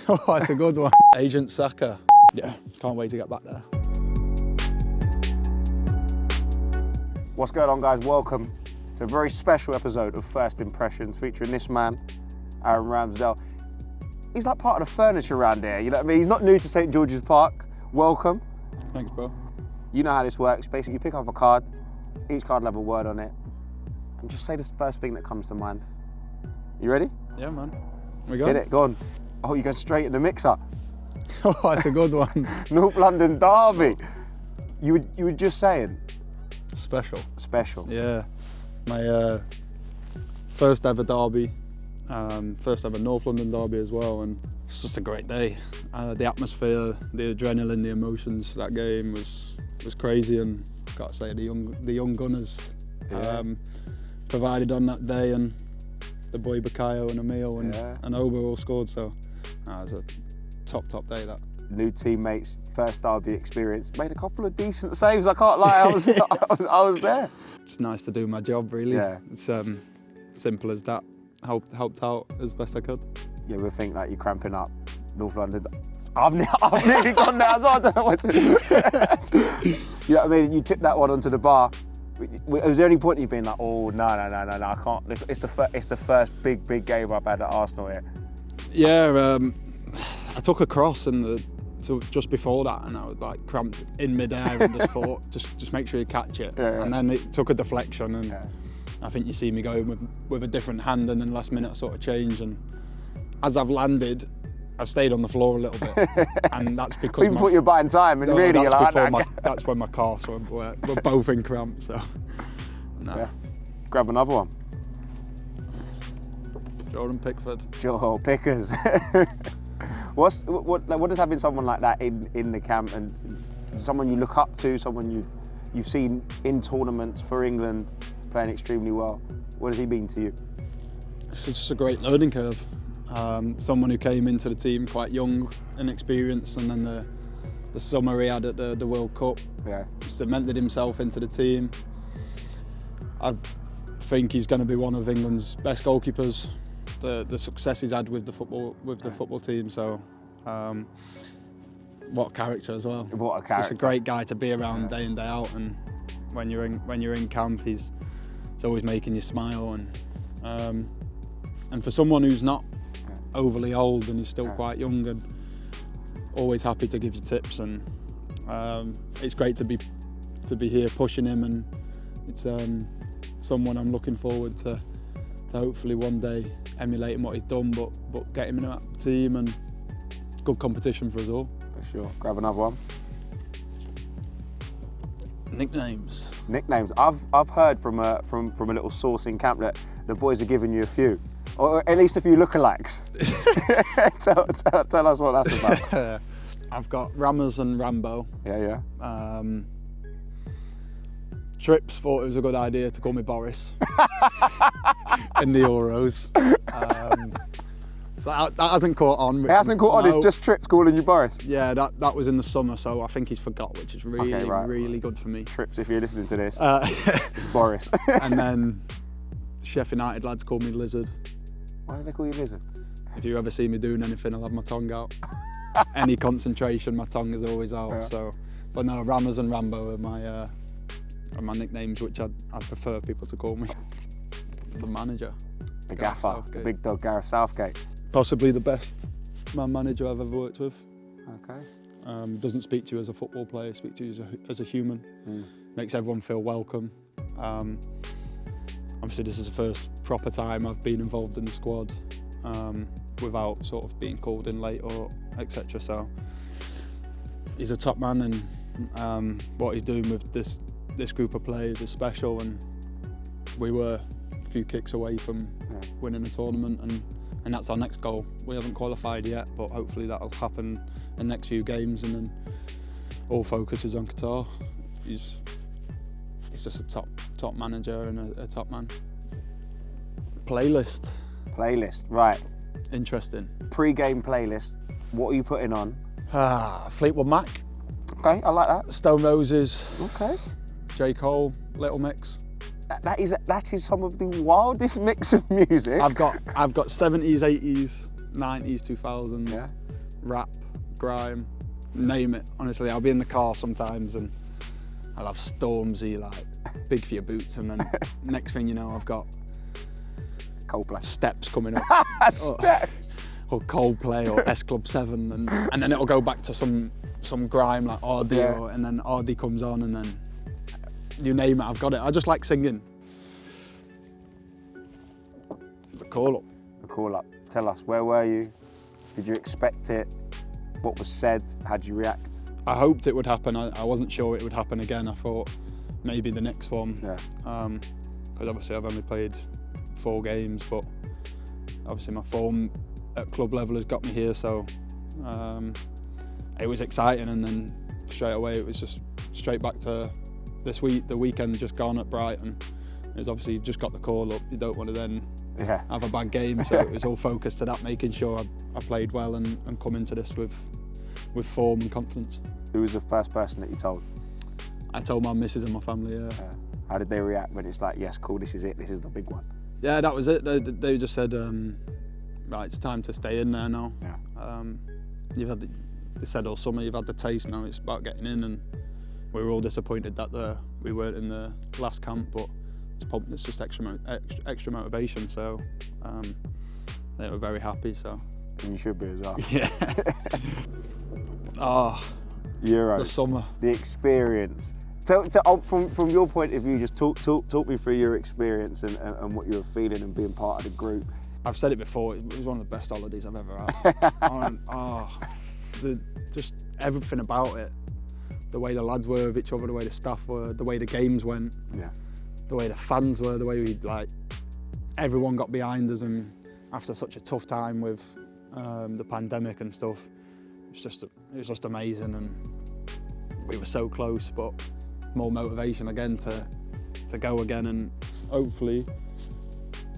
Oh, that's a good one. Agent Saka. Yeah, can't wait to get back there. What's going on, guys? Welcome to a very special episode of First Impressions featuring this man, Aaron Ramsdale. He's like part of the furniture around here, you know what I mean? He's not new to St. George's Park. Welcome. Thanks, bro. You know how this works. Basically, you pick up a card, each card will have a word on it, and just say the first thing that comes to mind. You ready? Yeah, man. We go. Hit it, go on. Oh, you go straight in the mixer. Oh, that's a good one. North London derby. You were just saying? Special. Special. Yeah. My first ever derby, first ever North London derby as well, and it's just a great day. The atmosphere, the adrenaline, the emotions, that game was crazy, and I've got to say the young gunners provided on that day, and the boy Bakayo and Emil and Oba all scored, so it was a top day that. New teammates, first derby experience, made a couple of decent saves, I can't lie, I was there. It's nice to do my job, really. Yeah. It's simple as that. Helped out as best I could. You ever think like you're cramping up North London? I've nearly gone there as well, I don't know what to do. You know what I mean? You tip that one onto the bar. Was there any point you've been like, oh, no, I can't. It's the first big game I've had at Arsenal here. Yeah, I took a cross so just before that, and I was like cramped in midair and just thought, just make sure you catch it. Yeah. And then it took a deflection, and I think you see me going with a different hand, and then last minute I sort of changed, and as I've landed, I've stayed on the floor a little bit, and that's because you thought you were buying time, and no, really that's you're like, that's when my calves were both in cramp. So no. Yeah. Grab another one. Jordan Pickford. Joe Pickers. What does having someone like that in the camp, and someone you look up to, someone you've seen in tournaments for England playing extremely well, what has he been to you? It's just a great learning curve. Someone who came into the team quite young and experienced, and then the summer he had at the World Cup cemented himself into the team. I think he's going to be one of England's best goalkeepers. The success he's had with the football team, so what a character as well. What a character! He's just a great guy to be around day in day out, and when you're in camp, he's always making you smile, and for someone who's not overly old and he's still quite young, and always happy to give you tips, and it's great to be here pushing him, and it's someone I'm looking forward to hopefully one day emulating what he's done, but get him in that team, and good competition for us all. For sure. Grab another one. Nicknames. I've heard from a little source in camp that the boys are giving you a few, or at least a few lookalikes. tell us what that's about. I've got Rammers and Rambo. Yeah. Trips thought it was a good idea to call me Boris in the Euros. So that hasn't caught on. It hasn't caught on, it's just Trips calling you Boris? Yeah, that was in the summer, so I think he's forgot, which is really good for me. Trips, if you're listening to this, it's Boris. And then Sheffield United lads call me Lizard. Why do they call you Lizard? If you ever see me doing anything, I'll have my tongue out. Any concentration, my tongue is always out. Yeah. So, but no, Rammers and Rambo are my nicknames, which I prefer people to call me. The manager. The gaffer, the big dog Gareth Southgate. Possibly the best man manager I've ever worked with. Okay. Doesn't speak to you as a football player, speaks to you as a human. Makes everyone feel welcome. Obviously this is the first proper time I've been involved in the squad without sort of being called in late or etc. So he's a top man, and what he's doing with this group of players is special, and we were a few kicks away from winning a tournament, and that's our next goal. We haven't qualified yet, but hopefully that'll happen in the next few games, and then all focus is on Qatar. He's just a top manager and a top man. Playlist, right. Interesting. Pre-game playlist, what are you putting on? Fleetwood Mac. Okay, I like that. Stone Roses. Okay. J. Cole, Little Mix. That is some of the wildest mix of music. I've got 70s, 80s, 90s, 2000s, Yeah. rap, grime, name it. Honestly, I'll be in the car sometimes and I'll have Stormzy, like, big for your boots, and then next thing you know, I've got Coldplay. Steps coming up. Steps. Or Coldplay or S Club 7, and then it'll go back to some grime like Audi, Yeah. and then Audi comes on, and then you name it, I've got it. I just like singing. The call up. The call up. Tell us, where were you? Did you expect it? What was said? How did you react? I hoped it would happen. I wasn't sure it would happen again. I thought maybe the next one. Yeah. Because obviously I've only played 4 games, but obviously my form at club level has got me here, so it was exciting, and then straight away it was just straight back to the weekend just gone at Brighton. It was obviously you've just got the call up, you don't want to then have a bad game, so it was all focused to that, making sure I played well and come into this with form and confidence. Who was the first person that you told? I told my missus and my family, yeah. How did they react when it's like, yes, cool, this is it, this is the big one? Yeah, that was it. They just said, right, it's time to stay in there now. Yeah. They said all summer, you've had the taste, now it's about getting in, and we were all disappointed that we weren't in the last camp, but it's just extra motivation, so they were very happy. So. And you should be as well. Yeah. Euros. The summer. The experience. From your point of view, just talk me through your experience and what you were feeling and being part of the group. I've said it before, it was one of the best holidays I've ever had. Just everything about it. The way the lads were with each other, the way the staff were, the way the games went, the way the fans were, the way everyone got behind us, and after such a tough time with the pandemic and stuff, it was just amazing, and we were so close, but more motivation again to go again, and hopefully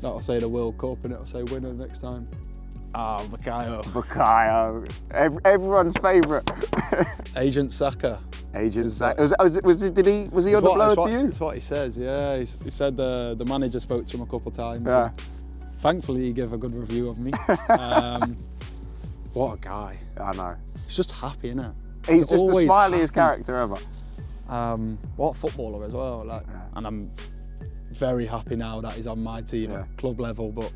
that'll say the World Cup and it'll say winner next time. Bukayo. Bukayo, everyone's favourite. Agent Saka. Agent Saka. Was he on the blower to you? That's what he says. Yeah, he said the manager spoke to him a couple of times. Yeah. Thankfully, he gave a good review of me. What a guy. I know. He's just happy, isn't he? He's just the smiliest character ever. What a footballer as well. And I'm very happy now that he's on my team at club level. But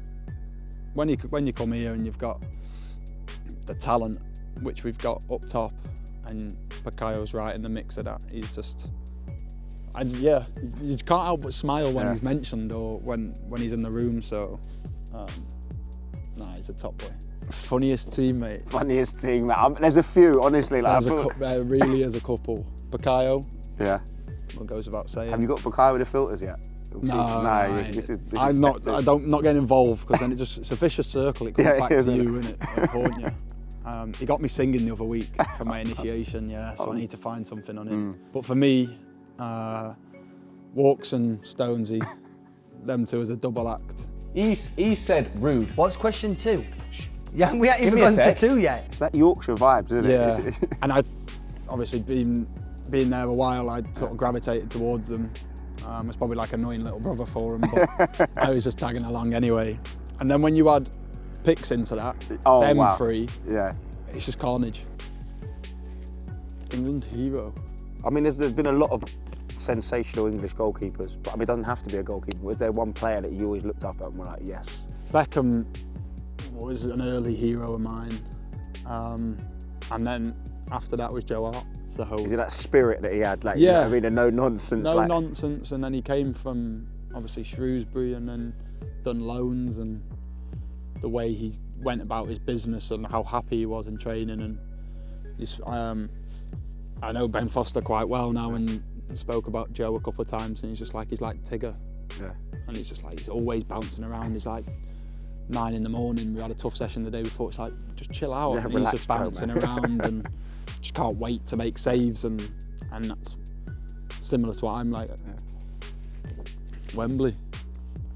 when you come here and you've got the talent which we've got up top, and Bukayo's right in the mix of that, he's just, you can't help but smile when he's mentioned or when he's in the room. So, he's a top boy. Funniest teammate. Funniest teammate. There's a few, honestly. There really is a couple. Bukayo. Yeah. What goes without saying. Have you got Bukayo with the filters yet? I'm not getting involved, because then it's a vicious circle. It comes back to you, and it'll haunt you. He got me singing the other week for my initiation, so I need to find something on him. But for me, Walks and Stonesy, them two as a double act. He said rude. What's question 2? Yeah, we haven't even me a gone to sec. 2 yet. It's that Yorkshire vibes, isn't it? Yeah, and I obviously being there a while, I sort of gravitated towards them. It's probably like annoying little brother for him, but I was just tagging along anyway. And then when you add picks into that, three, it's just carnage. England hero. I mean, there's been a lot of sensational English goalkeepers, but I mean, it doesn't have to be a goalkeeper. Was there one player that you always looked up at and were like, yes? Beckham was an early hero of mine, and then after that was Joe Hart. So is it that spirit that he had, like, you know what I mean, a no nonsense? No nonsense, and then he came from obviously Shrewsbury and then done loans, and the way he went about his business and how happy he was in training, and I know Ben Foster quite well now, and spoke about Joe a couple of times, and he's like Tigger. Yeah. And he's just like, he's always bouncing around. He's like 9 in the morning. We had a tough session the day before. It's like, just chill out. Yeah, and he's just bouncing around and just can't wait to make saves, and that's similar to what I'm like at Wembley.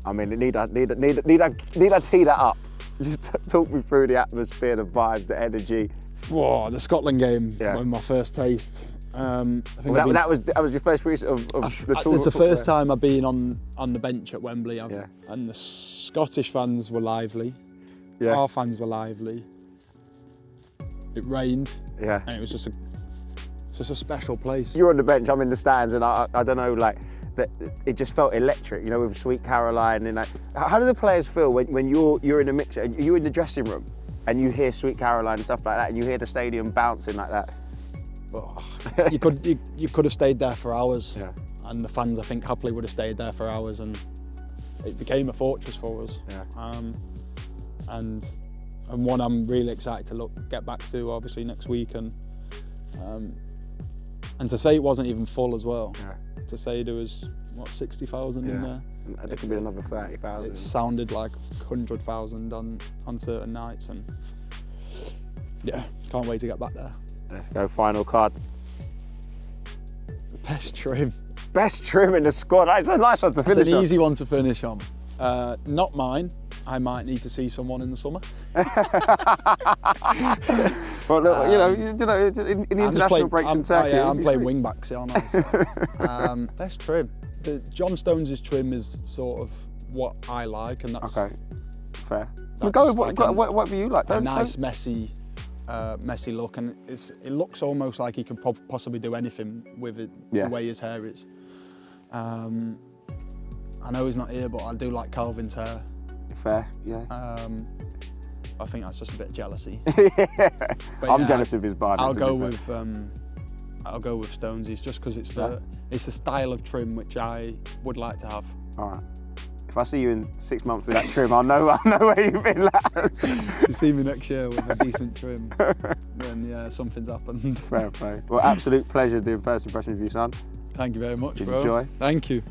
I mean, need I tee that up? Just talk me through the atmosphere, the vibe, the energy. Whoa, the Scotland game, when my first taste. I think that was your first piece of the tour. It's the first time I've been on the bench at Wembley, and the Scottish fans were lively. Yeah. Our fans were lively. It rained, Yeah. and it was just a special place. You're on the bench, I'm in the stands, and I don't know, like, it just felt electric, you know, with Sweet Caroline. And like, how do the players feel when you're in the mix, and you're in the dressing room, and you hear Sweet Caroline and stuff like that, and you hear the stadium bouncing like that? Oh, you could have stayed there for hours, Yeah. and the fans, I think, happily would have stayed there for hours, and it became a fortress for us. Yeah. And one I'm really excited to get back to, obviously, next week, and to say it wasn't even full as well. Yeah. To say there was 60,000 in there. And there could be another 30,000. It sounded like 100,000 on certain nights, and yeah, can't wait to get back there. Let's go, final card. Best trim. Best trim in the squad. That's a nice one to finish It's an on. easy one to finish on. Not mine. I might need to see someone in the summer. Well, look, you know, in the international breaks in Turkey. I'm playing wing backs, aren't I? So, best trim. John Stones' trim is sort of what I like, and that's Okay, fair. That's We'll go with like what do you like? a nice, messy look, and it looks almost like he can possibly do anything with it, Yeah. the way his hair is. I know he's not here, but I do like Calvin's hair. Fair, yeah. I think that's just a bit of jealousy. I'm jealous of his body. I'll go with Stonesy's just because it's the style of trim which I would like to have. All right. If I see you in 6 months with that trim, I'll know where you've been, lads. If you see me next year with a decent trim, then yeah, something's happened. Fair play. Well, absolute pleasure doing first impression with you, son. Thank you very much, Did you bro. enjoy? Thank you.